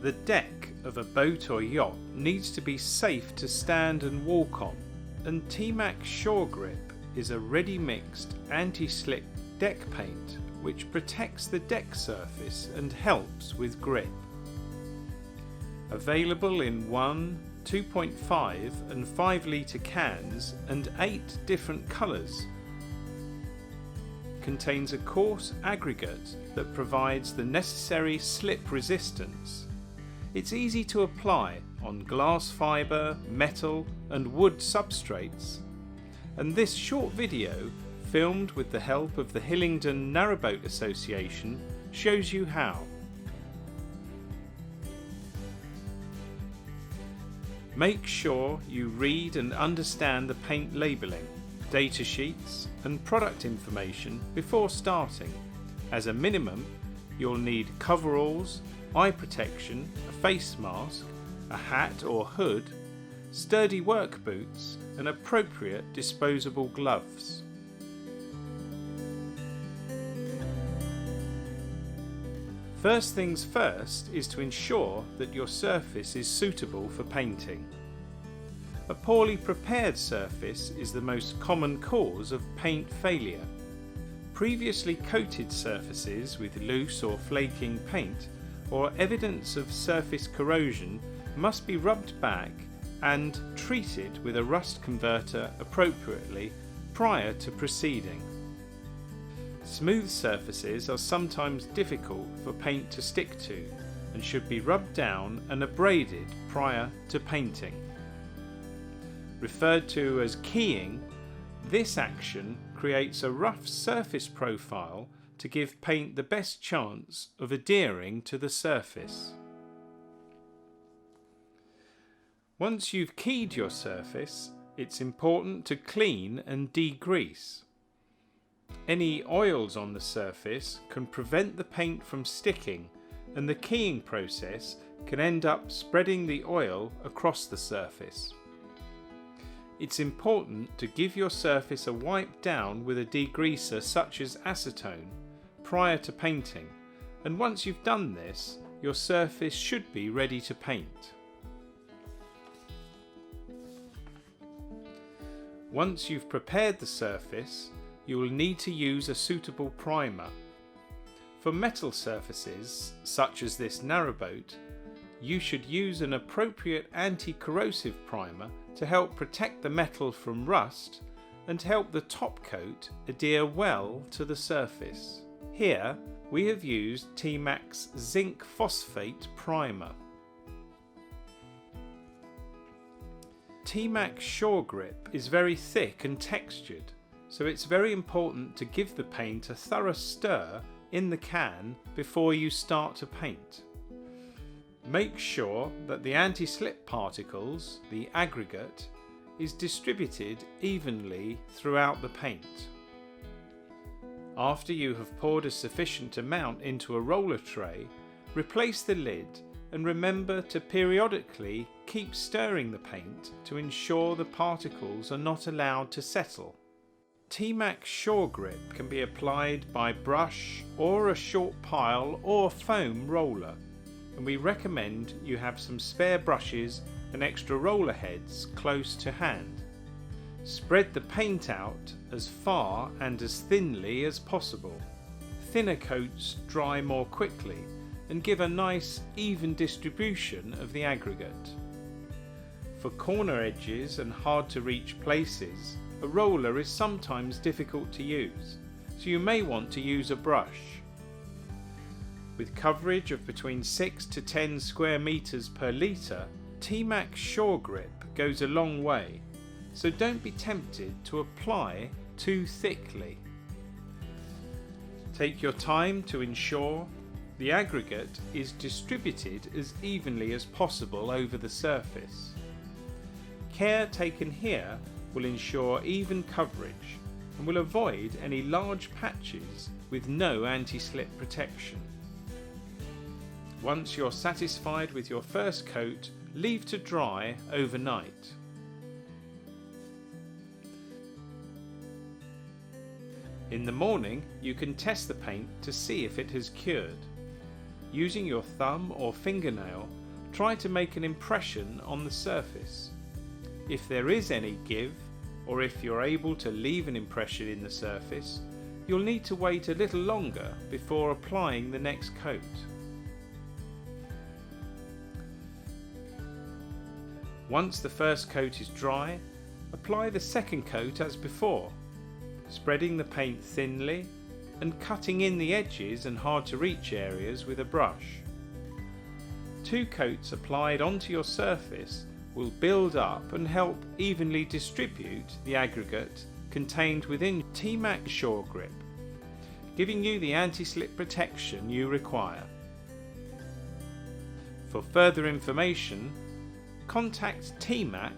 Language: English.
The deck of a boat or yacht needs to be safe to stand and walk on, and T-Max Suregrip is a ready-mixed anti-slip deck paint which protects the deck surface and helps with grip. Available in 1, 2.5 and 5 litre cans and 8 different colours. Contains a coarse aggregate that provides the necessary slip resistance. It's easy to apply on glass fibre, metal and wood substrates. And this short video, filmed with the help of the Hillingdon Narrowboat Association, shows you how. Make sure you read and understand the paint labelling, data sheets and product information before starting. As a minimum, you'll need coveralls, eye protection, a face mask, a hat or hood, sturdy work boots and appropriate disposable gloves. First things first is to ensure that your surface is suitable for painting. A poorly prepared surface is the most common cause of paint failure. Previously coated surfaces with loose or flaking paint or evidence of surface corrosion must be rubbed back and treated with a rust converter appropriately prior to proceeding. Smooth surfaces are sometimes difficult for paint to stick to and should be rubbed down and abraded prior to painting. Referred to as keying, this action creates a rough surface profile to give paint the best chance of adhering to the surface. Once you've keyed your surface, it's important to clean and degrease. Any oils on the surface can prevent the paint from sticking, and the keying process can end up spreading the oil across the surface. It's important to give your surface a wipe down with a degreaser such as acetone prior to painting, and once you've done this, your surface should be ready to paint. Once you've prepared the surface, you will need to use a suitable primer. For metal surfaces, such as this narrowboat, you should use an appropriate anti-corrosive primer to help protect the metal from rust and help the top coat adhere well to the surface. Here we have used T-Max Zinc Phosphate Primer. T-Max Suregrip is very thick and textured, so it's very important to give the paint a thorough stir in the can before you start to paint. Make sure that the anti-slip particles, the aggregate, is distributed evenly throughout the paint. After you have poured a sufficient amount into a roller tray, replace the lid and remember to periodically keep stirring the paint to ensure the particles are not allowed to settle. T-Max Suregrip can be applied by brush or a short pile or foam roller, and we recommend you have some spare brushes and extra roller heads close to hand. Spread the paint out as far and as thinly as possible. Thinner coats dry more quickly and give a nice even distribution of the aggregate. For corner edges and hard to reach places, a roller is sometimes difficult to use, so you may want to use a brush. With coverage of between 6 to 10 square meters per litre, T-Max Suregrip goes a long way, so don't be tempted to apply too thickly. Take your time to ensure the aggregate is distributed as evenly as possible over the surface. Care taken here will ensure even coverage and will avoid any large patches with no anti-slip protection. Once you're satisfied with your first coat, leave to dry overnight. In the morning, you can test the paint to see if it has cured. using your thumb or fingernail, try to make an impression on the surface. If there is any give, or if you're able to leave an impression in the surface, you'll need to wait a little longer before applying the next coat. Once the first coat is dry, apply the second coat as before, spreading the paint thinly and cutting in the edges and hard to reach areas with a brush. 2 coats applied onto your surface will build up and help evenly distribute the aggregate contained within T-Mac Suregrip, giving you the anti-slip protection you require. For further information, contact tmac.co.uk.